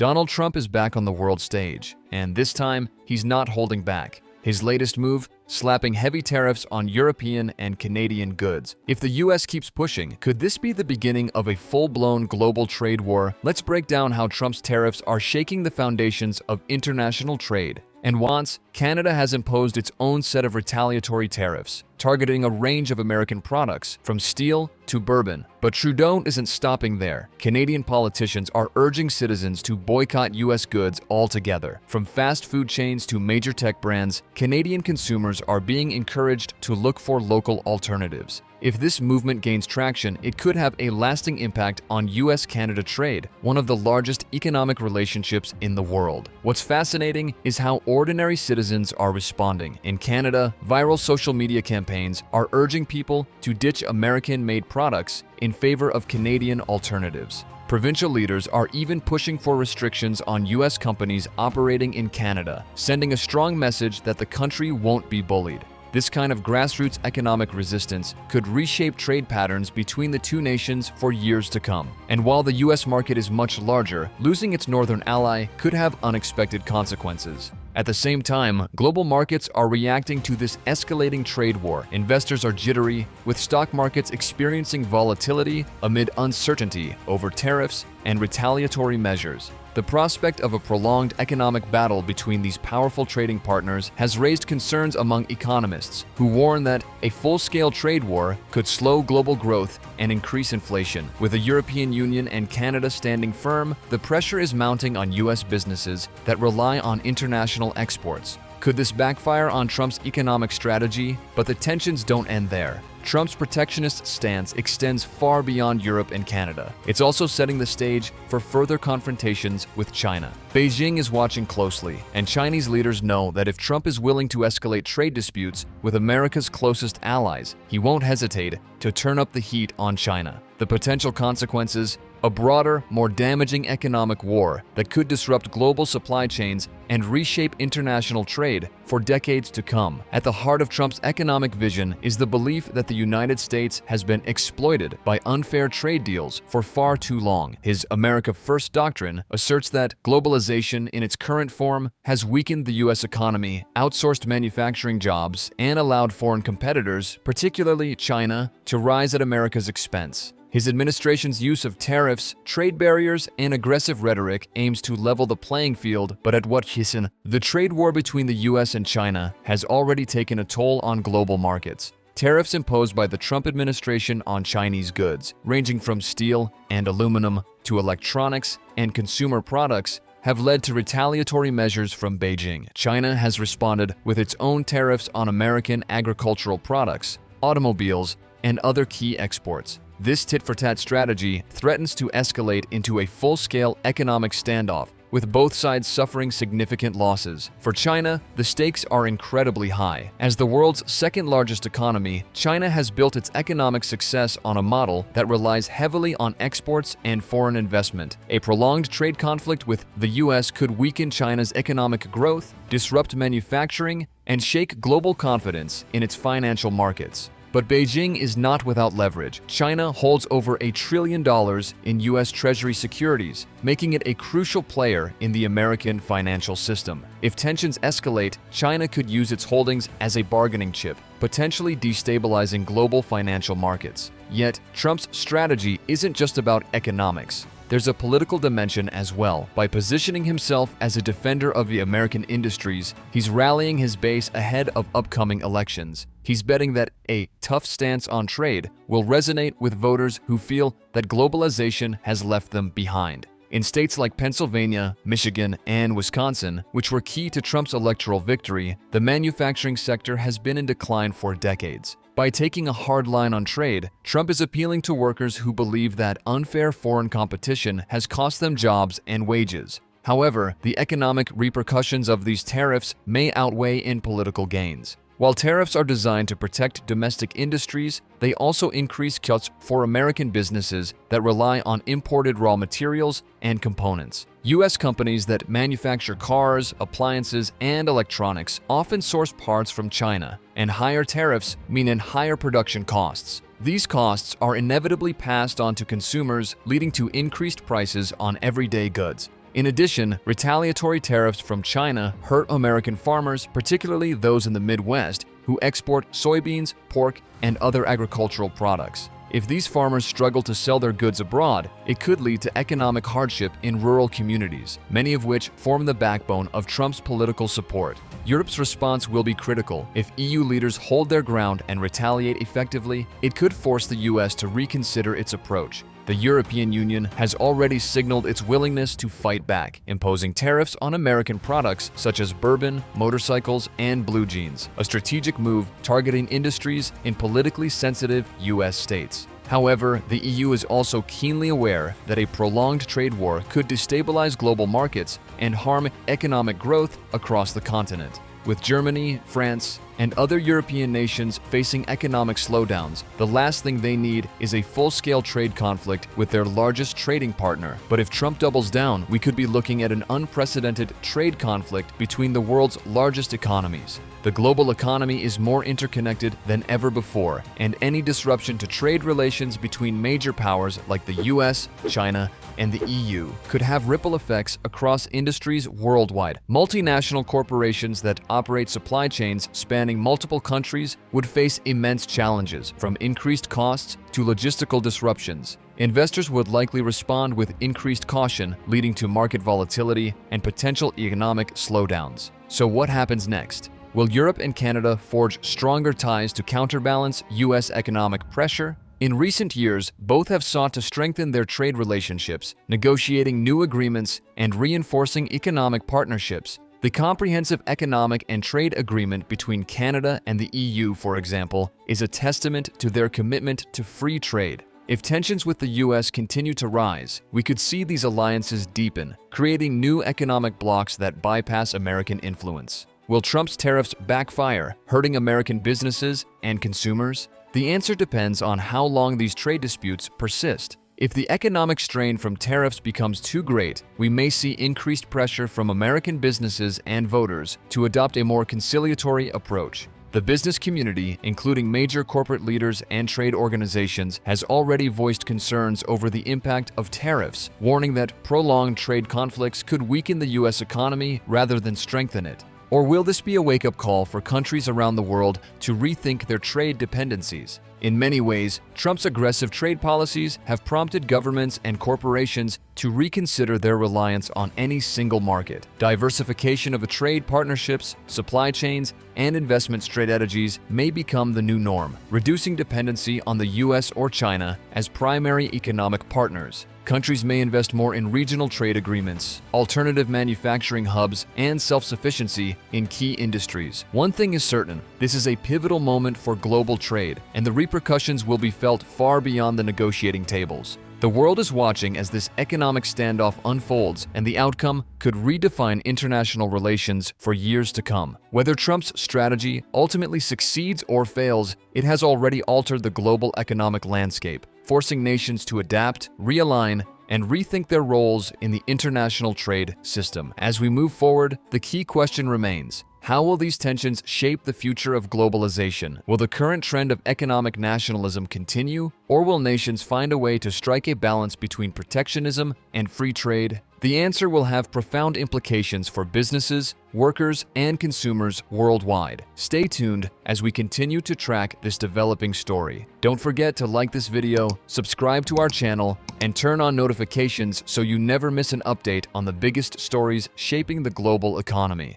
Donald Trump is back on the world stage, and this time, he's not holding back. His latest move, slapping heavy tariffs on European and Canadian goods. If the US keeps pushing, could this be the beginning of a full-blown global trade war? Let's break down how Trump's tariffs are shaking the foundations of international trade. And once, Canada has imposed its own set of retaliatory tariffs, targeting a range of American products, from steel to bourbon. But Trudeau isn't stopping there. Canadian politicians are urging citizens to boycott US goods altogether. From fast food chains to major tech brands, Canadian consumers are being encouraged to look for local alternatives. If this movement gains traction, it could have a lasting impact on US-Canada trade, one of the largest economic relationships in the world. What's fascinating is how ordinary citizens are responding. In Canada, viral social media campaigns are urging people to ditch American-made products in favor of Canadian alternatives. Provincial leaders are even pushing for restrictions on US companies operating in Canada, sending a strong message that the country won't be bullied. This kind of grassroots economic resistance could reshape trade patterns between the two nations for years to come. And while the US market is much larger, losing its northern ally could have unexpected consequences. At the same time, global markets are reacting to this escalating trade war. Investors are jittery, with stock markets experiencing volatility amid uncertainty over tariffs and retaliatory measures. The prospect of a prolonged economic battle between these powerful trading partners has raised concerns among economists, who warn that a full-scale trade war could slow global growth and increase inflation. With the European Union and Canada standing firm, the pressure is mounting on US businesses that rely on international exports. Could this backfire on Trump's economic strategy? But the tensions don't end there. Trump's protectionist stance extends far beyond Europe and Canada. It's also setting the stage for further confrontations with China. Beijing is watching closely, and Chinese leaders know that if Trump is willing to escalate trade disputes with America's closest allies, he won't hesitate to turn up the heat on China. The potential consequences: a broader, more damaging economic war that could disrupt global supply chains and reshape international trade for decades to come. At the heart of Trump's economic vision is the belief that the United States has been exploited by unfair trade deals for far too long. His America First doctrine asserts that globalization in its current form has weakened the US economy, outsourced manufacturing jobs, and allowed foreign competitors, particularly China, to rise at America's expense. His administration's use of tariffs, trade barriers, and aggressive rhetoric aims to level the playing field, but at what cost? The trade war between the US and China has already taken a toll on global markets. Tariffs imposed by the Trump administration on Chinese goods, ranging from steel and aluminum to electronics and consumer products, have led to retaliatory measures from Beijing. China has responded with its own tariffs on American agricultural products, automobiles, and other key exports. This tit-for-tat strategy threatens to escalate into a full-scale economic standoff, with both sides suffering significant losses. For China, the stakes are incredibly high. As the world's second-largest economy, China has built its economic success on a model that relies heavily on exports and foreign investment. A prolonged trade conflict with the US could weaken China's economic growth, disrupt manufacturing, and shake global confidence in its financial markets. But Beijing is not without leverage. China holds over $1 trillion in US Treasury securities, making it a crucial player in the American financial system. If tensions escalate, China could use its holdings as a bargaining chip, potentially destabilizing global financial markets. Yet, Trump's strategy isn't just about economics. There's a political dimension as well. By positioning himself as a defender of the American industries, he's rallying his base ahead of upcoming elections. He's betting that a tough stance on trade will resonate with voters who feel that globalization has left them behind. In states like Pennsylvania, Michigan, and Wisconsin, which were key to Trump's electoral victory, the manufacturing sector has been in decline for decades. By taking a hard line on trade, Trump is appealing to workers who believe that unfair foreign competition has cost them jobs and wages. However, the economic repercussions of these tariffs may outweigh in political gains. While tariffs are designed to protect domestic industries, they also increase cuts for American businesses that rely on imported raw materials and components. U.S. companies that manufacture cars, appliances, and electronics often source parts from China, and higher tariffs mean higher production costs. These costs are inevitably passed on to consumers, leading to increased prices on everyday goods. In addition, retaliatory tariffs from China hurt American farmers, particularly those in the Midwest, who export soybeans, pork, and other agricultural products. If these farmers struggle to sell their goods abroad, it could lead to economic hardship in rural communities, many of which form the backbone of Trump's political support. Europe's response will be critical. If EU leaders hold their ground and retaliate effectively, it could force the US to reconsider its approach. The European Union has already signaled its willingness to fight back, imposing tariffs on American products such as bourbon, motorcycles, and blue jeans, a strategic move targeting industries in politically sensitive US states. However, the EU is also keenly aware that a prolonged trade war could destabilize global markets and harm economic growth across the continent. With Germany, France, and other European nations facing economic slowdowns, the last thing they need is a full-scale trade conflict with their largest trading partner. But if Trump doubles down, we could be looking at an unprecedented trade conflict between the world's largest economies. The global economy is more interconnected than ever before, and any disruption to trade relations between major powers like the US, China, and the EU could have ripple effects across industries worldwide. Multinational corporations that operate supply chains spanning multiple countries would face immense challenges, from increased costs to logistical disruptions. Investors would likely respond with increased caution, leading to market volatility and potential economic slowdowns. So what happens next? Will Europe and Canada forge stronger ties to counterbalance US economic pressure? In recent years, both have sought to strengthen their trade relationships, negotiating new agreements and reinforcing economic partnerships. The Comprehensive Economic and Trade Agreement between Canada and the EU, for example, is a testament to their commitment to free trade. If tensions with the US continue to rise, we could see these alliances deepen, creating new economic blocs that bypass American influence. Will Trump's tariffs backfire, hurting American businesses and consumers? The answer depends on how long these trade disputes persist. If the economic strain from tariffs becomes too great, we may see increased pressure from American businesses and voters to adopt a more conciliatory approach. The business community, including major corporate leaders and trade organizations, has already voiced concerns over the impact of tariffs, warning that prolonged trade conflicts could weaken the US economy rather than strengthen it. Or will this be a wake-up call for countries around the world to rethink their trade dependencies? In many ways, Trump's aggressive trade policies have prompted governments and corporations to reconsider their reliance on any single market. Diversification of trade partnerships, supply chains, and investment strategies may become the new norm, reducing dependency on the US or China as primary economic partners. Countries may invest more in regional trade agreements, alternative manufacturing hubs, and self-sufficiency in key industries. One thing is certain, this is a pivotal moment for global trade, and the repercussions will be felt far beyond the negotiating tables. The world is watching as this economic standoff unfolds, and the outcome could redefine international relations for years to come. Whether Trump's strategy ultimately succeeds or fails, it has already altered the global economic landscape, forcing nations to adapt, realign, and rethink their roles in the international trade system. As we move forward, the key question remains: how will these tensions shape the future of globalization? Will the current trend of economic nationalism continue, or will nations find a way to strike a balance between protectionism and free trade? The answer will have profound implications for businesses, workers, and consumers worldwide. Stay tuned as we continue to track this developing story. Don't forget to like this video, subscribe to our channel, and turn on notifications so you never miss an update on the biggest stories shaping the global economy.